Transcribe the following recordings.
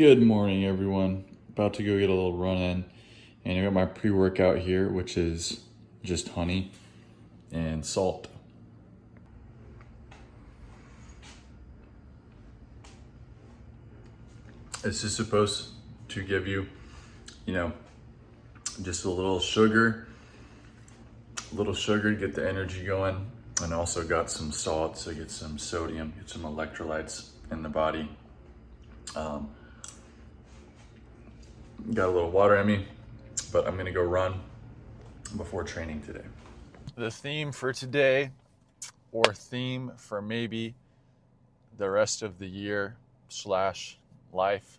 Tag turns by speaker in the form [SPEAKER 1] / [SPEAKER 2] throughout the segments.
[SPEAKER 1] Good morning, everyone. About to go get a little run in, and I got my pre-workout here, which is just honey and salt. This is supposed to give you, you know, just a little sugar to get the energy going, and also got some salt, so get some sodium, get some electrolytes in the body. Got a little water in me, but I'm gonna go run before training today. The theme for today, or theme for maybe the rest of the year / life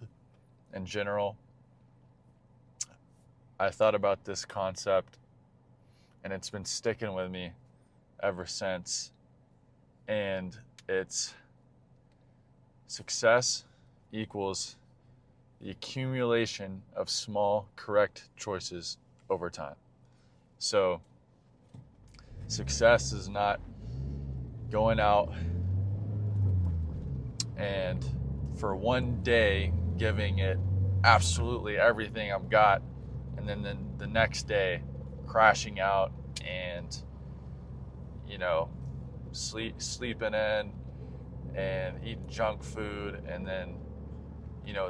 [SPEAKER 1] in general, I thought about this concept and it's been sticking with me ever since. And it's success equals the accumulation of small correct choices over time. So success is not going out and for one day giving it absolutely everything I've got, and then the next day crashing out and sleeping in and eating junk food, and then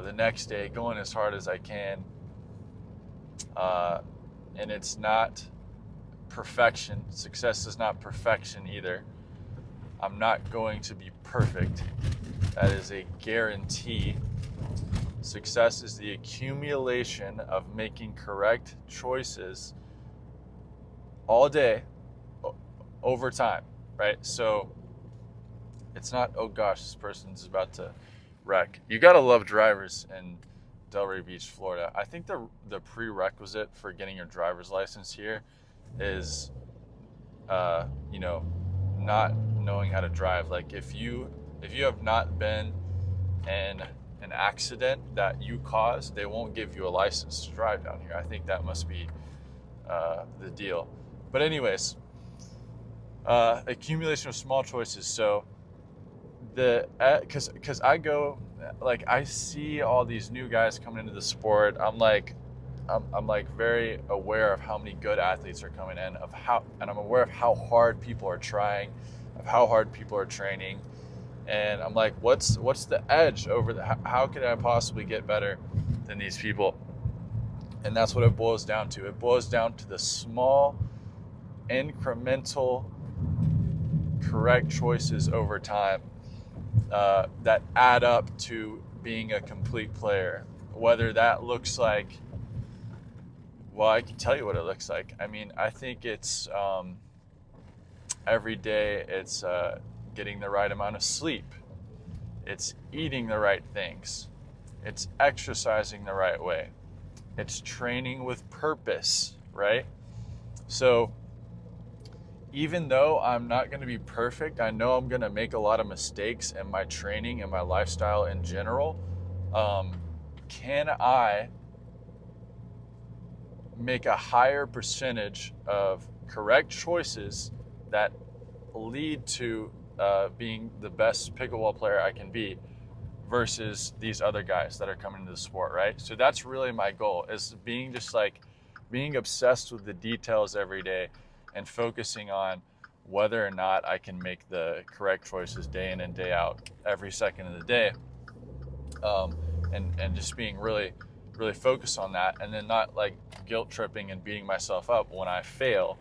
[SPEAKER 1] the next day going as hard as I can, and it's not perfection. Success is not perfection either. I'm not going to be perfect. That is a guarantee. Success is the accumulation of making correct choices all day over time, right? So it's not, oh gosh, this person's about to wreck. You gotta love drivers in Delray Beach, Florida. I think the prerequisite for getting your driver's license here is not knowing how to drive. Like if you have not been in an accident that you caused, they won't give you a license to drive down here. I think that must be the deal. But anyways, accumulation of small choices. So because I see all these new guys coming into the sport. I'm like very aware of how many good athletes are coming in, and I'm aware of how hard people are trying, of how hard people are training, and I'm like, what's the edge over how could I possibly get better than these people? And that's what it boils down to. It boils down to the small, incremental, correct choices over time that add up to being a complete player. Whether that looks like, well, I can tell you what it looks like. I mean, I think it's every day it's getting the right amount of sleep. It's eating the right things. It's exercising the right way. It's training with purpose, right? So even though I'm not going to be perfect, I know I'm going to make a lot of mistakes in my training and my lifestyle in general. Can I make a higher percentage of correct choices that lead to being the best pickleball player I can be versus these other guys that are coming into the sport, right? So that's really my goal, is being obsessed with the details every day and focusing on whether or not I can make the correct choices day in and day out every second of the day, and just being really, really focused on that, and then not like guilt tripping and beating myself up when I fail,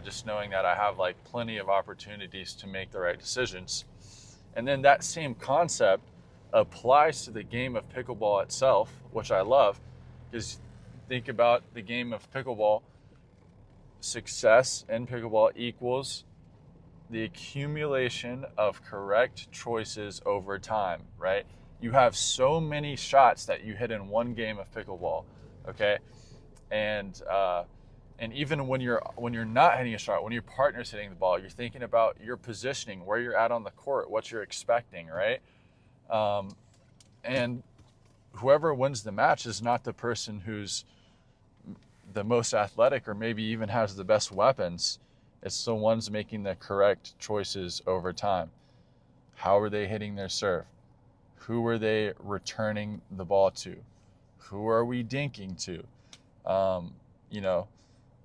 [SPEAKER 1] just knowing that I have like plenty of opportunities to make the right decisions. And then that same concept applies to the game of pickleball itself, which I love, because think about the game of pickleball. Success in pickleball equals the accumulation of correct choices over time, right? You have so many shots that you hit in one game of pickleball, okay? And even when you're not hitting a shot, when your partner's hitting the ball, you're thinking about your positioning, where you're at on the court, what you're expecting, right? And whoever wins the match is not the person who's the most athletic or maybe even has the best weapons. It's the ones making the correct choices over time. How are they hitting their serve? Who are they returning the ball to? Who are we dinking to? You know,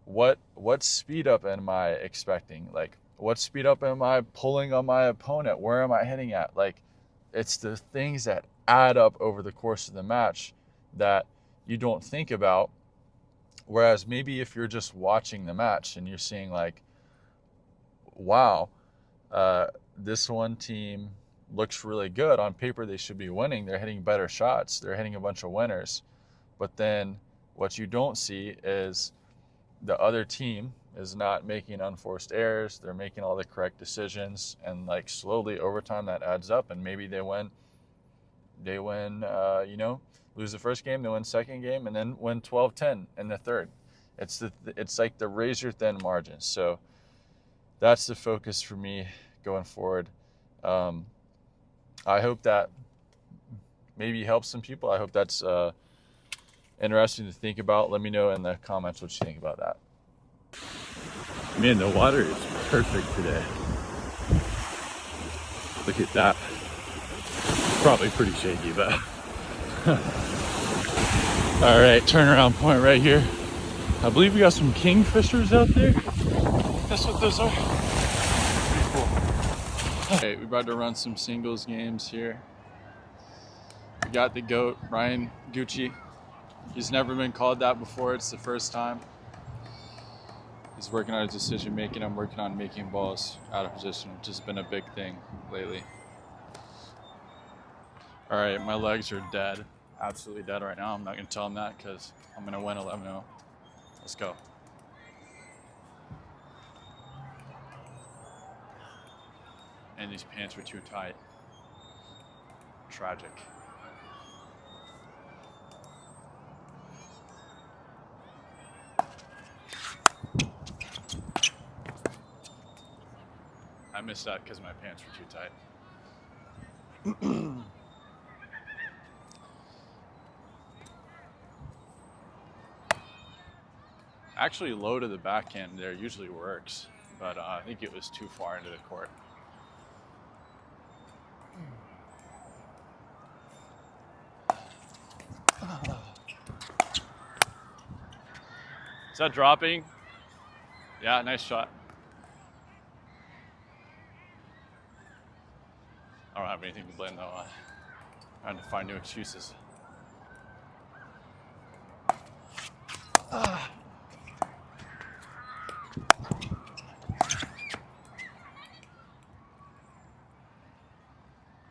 [SPEAKER 1] what speed up am I expecting? Like, what speed up am I pulling on my opponent? Where am I hitting at? Like, it's the things that add up over the course of the match that you don't think about. Whereas maybe if you're just watching the match and you're seeing like, wow, this one team looks really good. On paper, they should be winning. They're hitting better shots. They're hitting a bunch of winners. But then what you don't see is the other team is not making unforced errors. They're making all the correct decisions. And like slowly over time that adds up. And maybe they win, lose the first game, they win second game, and then win 12-10 in the third. It's like the razor thin margins. So that's the focus for me going forward. I hope that maybe helps some people. I hope that's interesting to think about. Let me know in the comments what you think about that. Man, the water is perfect today. Look at that. Probably pretty shaky, but all right, turnaround point right here. I believe we got some kingfishers out there. That's what those are. Pretty cool. Okay, we're about to run some singles games here. We got the GOAT, Ryan Gucci. He's never been called that before. It's the first time. He's working on his decision making. I'm working on making balls out of position, which has been a big thing lately. All right, my legs are dead. Absolutely dead right now. I'm not going to tell him that because I'm going to win 11-0. Let's go. And these pants were too tight. Tragic. I missed that because my pants were too tight. Actually, low to the backhand there usually works, but I think it was too far into the court. Is that dropping? Yeah, nice shot. I don't have anything to blame though. Trying to find new excuses.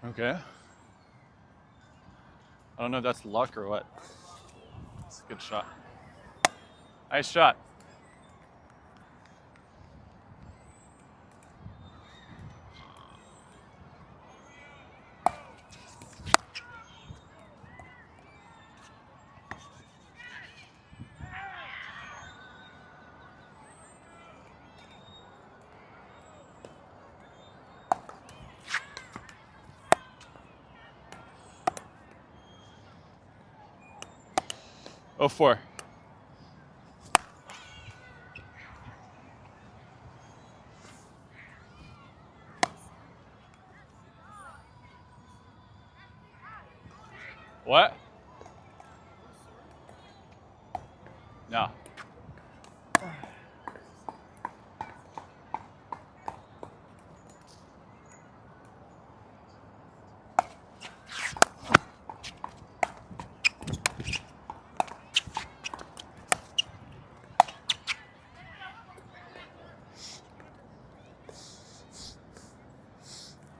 [SPEAKER 1] Okay. I don't know if that's luck or what. It's a good shot. Nice shot. Oh, 4. What? No.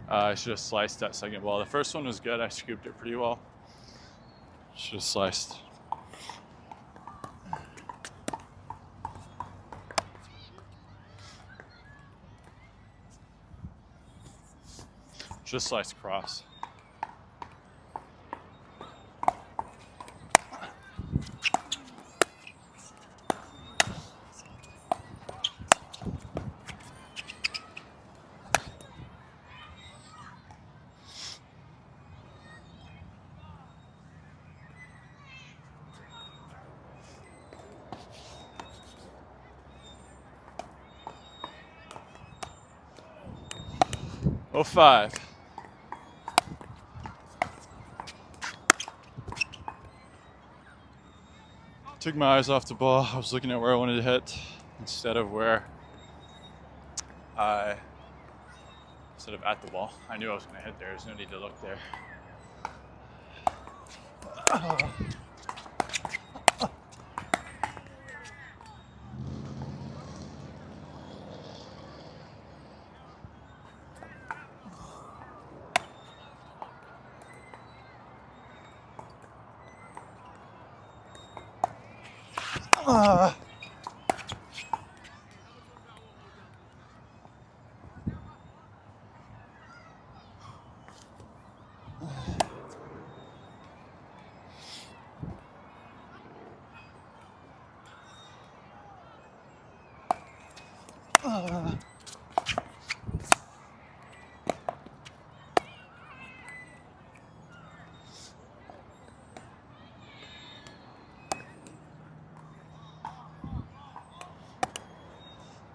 [SPEAKER 1] I should have sliced that second ball. The first one was good. I scooped it pretty well. Should have sliced. Just sliced across. Oh, 5. Took my eyes off the ball. I was looking at where I wanted to hit instead of at the ball. I knew I was going to hit there. There's no need to look there.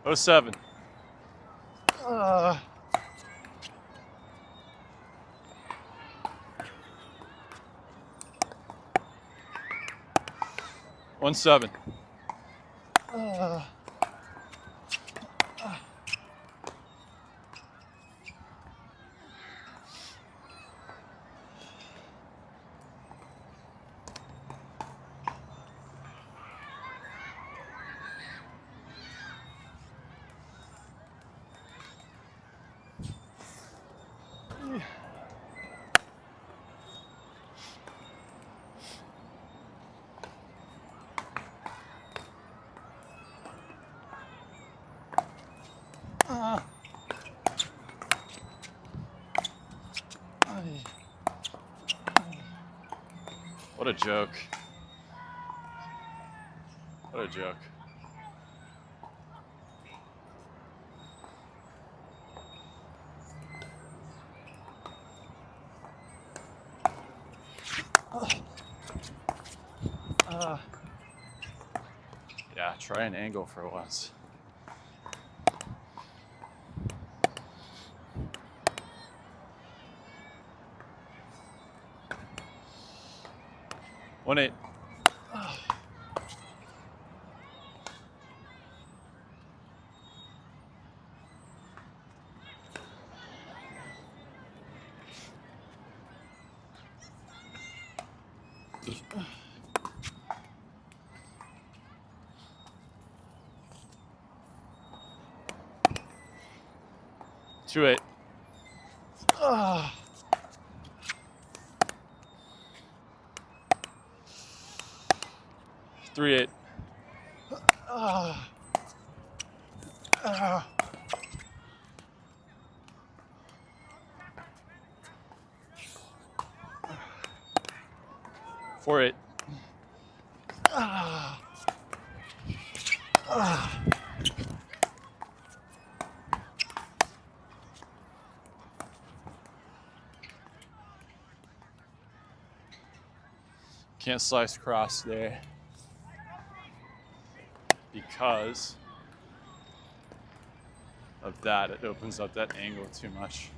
[SPEAKER 1] Oh, 07. One 7. What a joke. What a joke. Yeah, try an angle for once. One 8. Two 8. Three 8. Four 8. Can't slice across there because of that. It opens up that angle too much.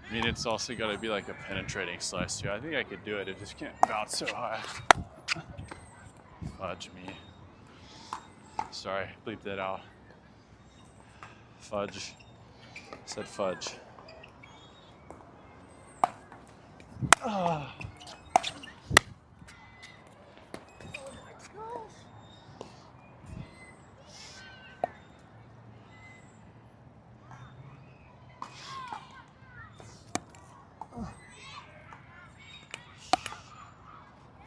[SPEAKER 1] I mean, it's also got to be like a penetrating slice too. I think I could do it. It just can't bounce so high. Fudge me. Sorry, bleep that out. Fudge. Said fudge.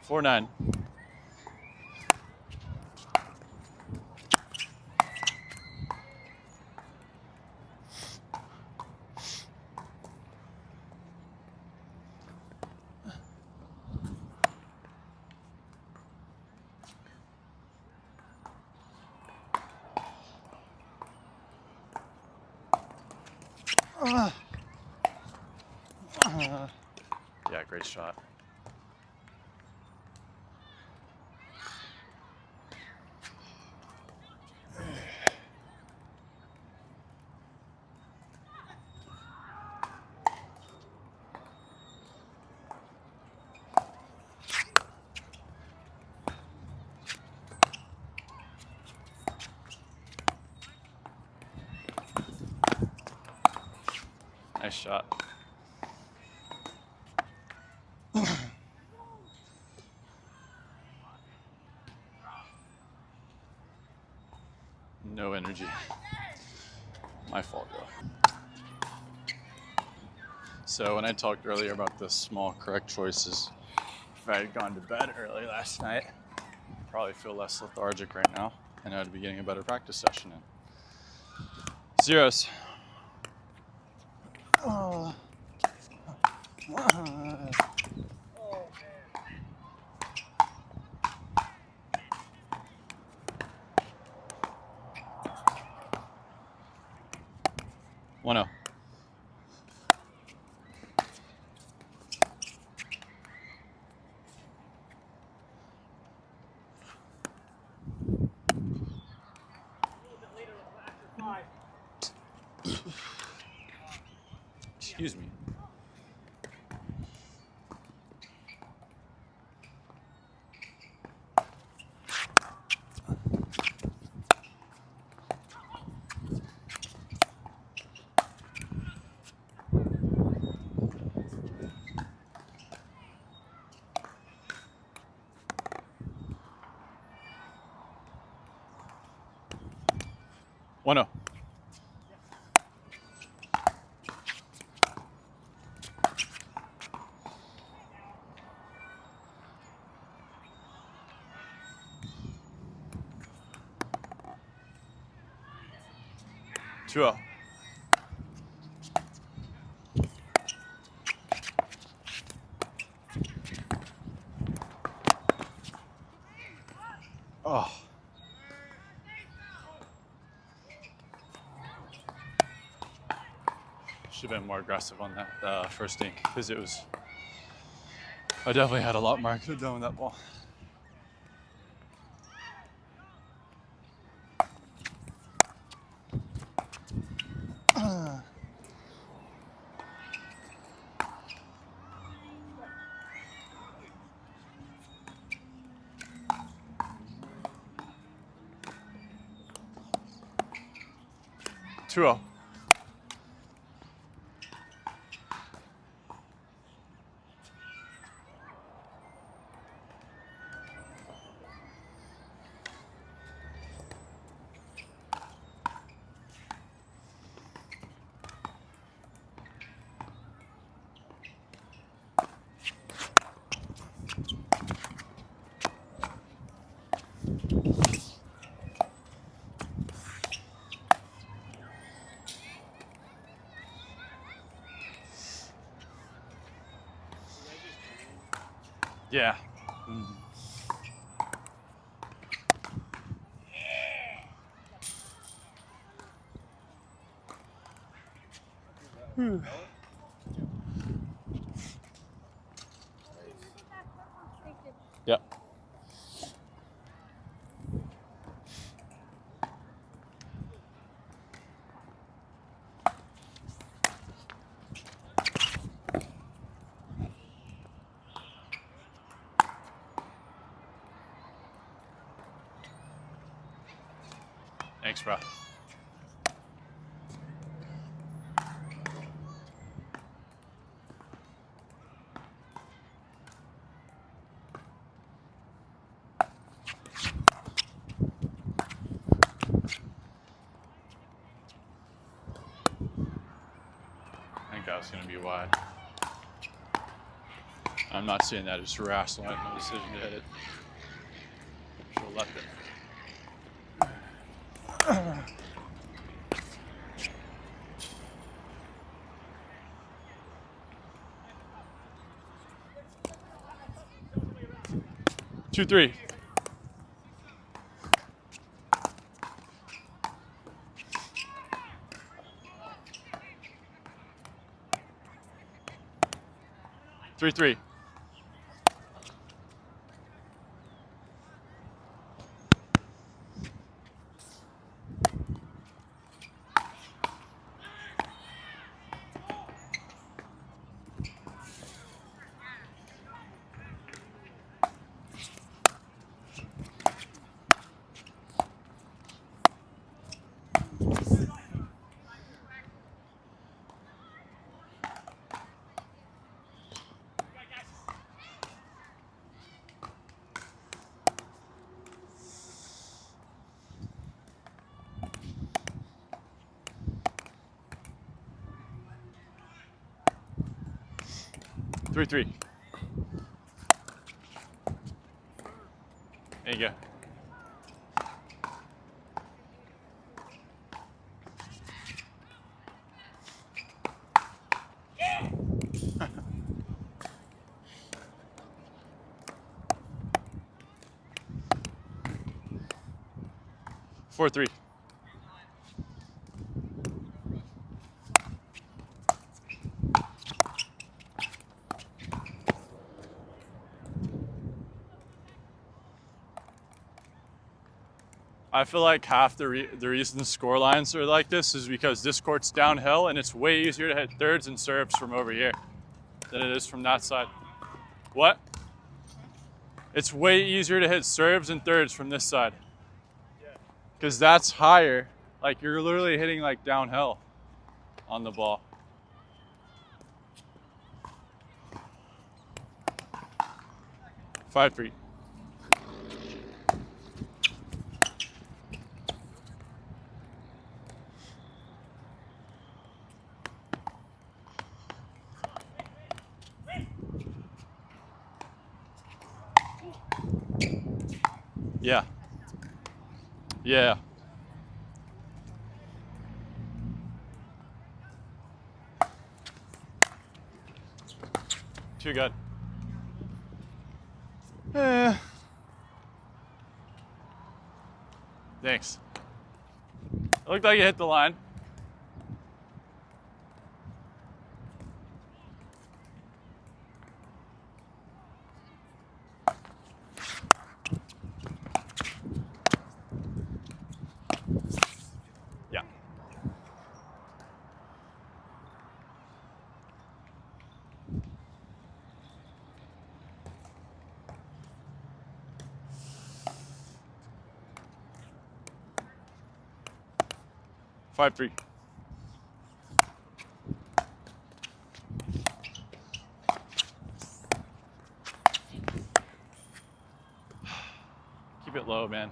[SPEAKER 1] Four 9. Yeah, great shot.
[SPEAKER 2] Nice shot. No energy. My fault, though. So when I talked earlier about the small correct choices, if I had gone to bed early last night, I'd probably feel less lethargic right now, and I'd be getting a better practice session in. Zeros. Oh. 1-0. Excuse me. One zero. Two zero. Oh. Should have been more aggressive on that first dink because I definitely had a lot more I could have done with that ball. Two zero. Yeah. Yep. Thanks, bro. I think that was going to be wide. I'm not saying that it's irrational. I had no decision to hit it. Should have left it. 2-3. Three. 3-3. There you go. Four, 3. I feel like half the reason the score lines are like this is because this court's downhill and it's way easier to hit thirds and serves from over here than it is from that side. What? It's way easier to hit serves and thirds from this side. Because that's higher. Like you're literally hitting like downhill on the ball. Five, 3. Yeah. Yeah. Too good. Thanks. It looked like you hit the line. Yeah. Five, 3. Keep it low, man.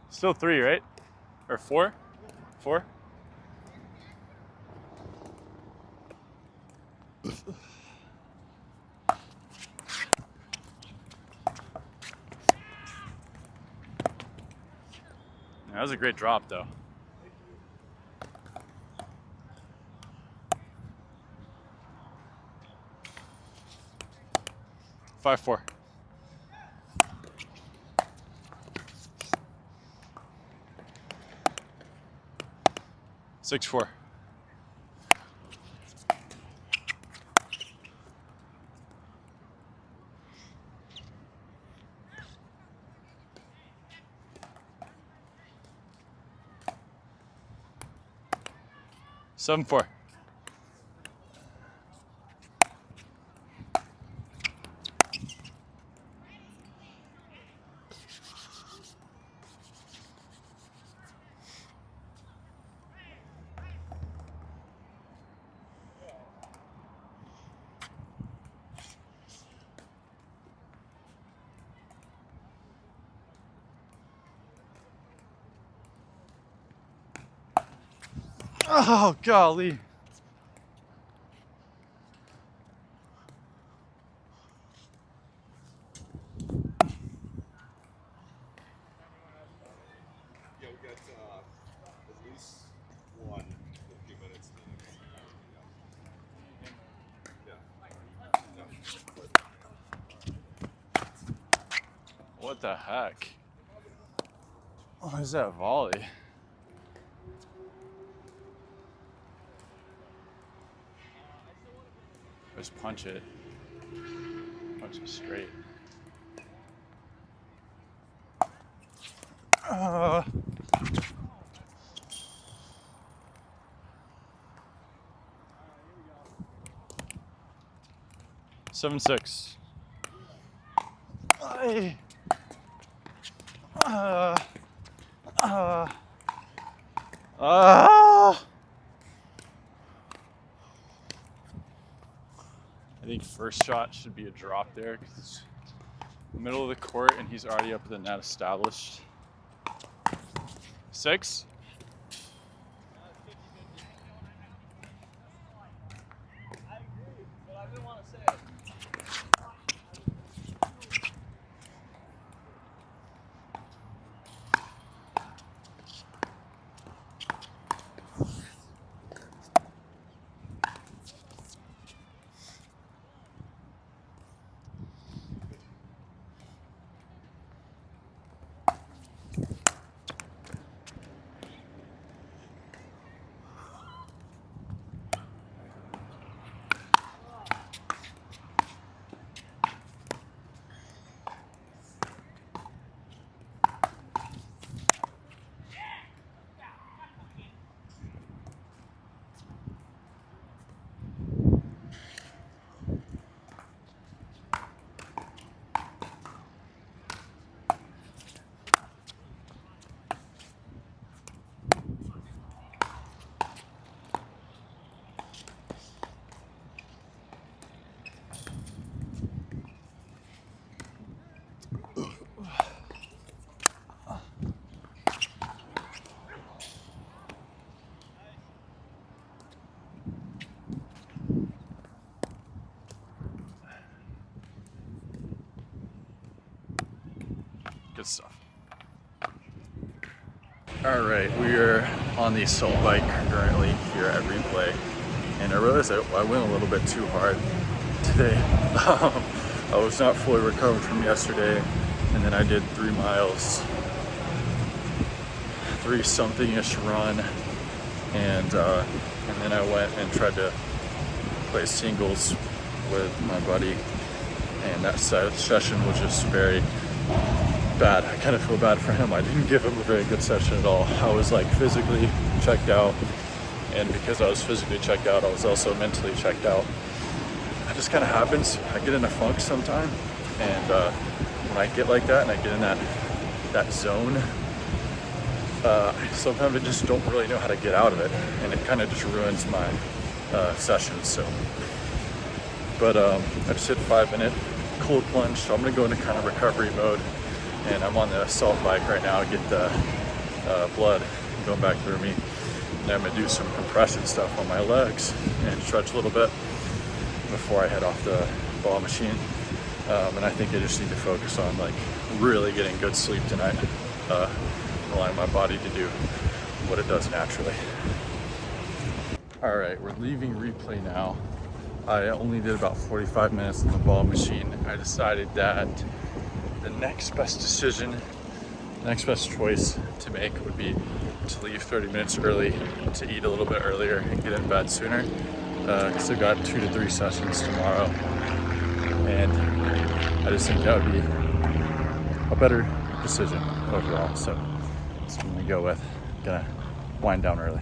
[SPEAKER 2] Still 3, right? Or 4? 4? That was a great drop, though. Five, 4. 6, 4. Seven, 4. Oh, golly.
[SPEAKER 3] Yeah, we got at least one in a few minutes.
[SPEAKER 2] What the heck? What is that volley? Just punch it. Punch it straight. 7, 6. I think first shot should be a drop there because it's middle of the court and he's already up at the net established. 6? Good stuff. All right, we are on the assault bike currently here at replay, and I realized I went a little bit too hard today. I was not fully recovered from yesterday, and then I did 3 miles, 3 something-ish run, and then I went and tried to play singles with my buddy, and that session was just very bad. I kind of feel bad for him. I didn't give him a very good session at all. I was like physically checked out, and because I was physically checked out, I was also mentally checked out. It just kind of happens. I get in a funk sometime, and when I get like that and I get in that zone, sometimes I just don't really know how to get out of it, and it kind of just ruins my sessions. So, but I just hit 5-minute cold plunge, so I'm gonna go into kind of recovery mode. And I'm on the assault bike right now to get the blood going back through me. And I'm gonna do some compression stuff on my legs and stretch a little bit before I head off the ball machine. And I think I just need to focus on like really getting good sleep tonight, allowing my body to do what it does naturally. All right, we're leaving replay now. I only did about 45 minutes in the ball machine. I decided that the next best decision, next best choice to make would be to leave 30 minutes early, to eat a little bit earlier and get in bed sooner. Because I've got 2 to 3 sessions tomorrow, and I just think that would be a better decision overall. So that's what I'm gonna go with. Gonna wind down early.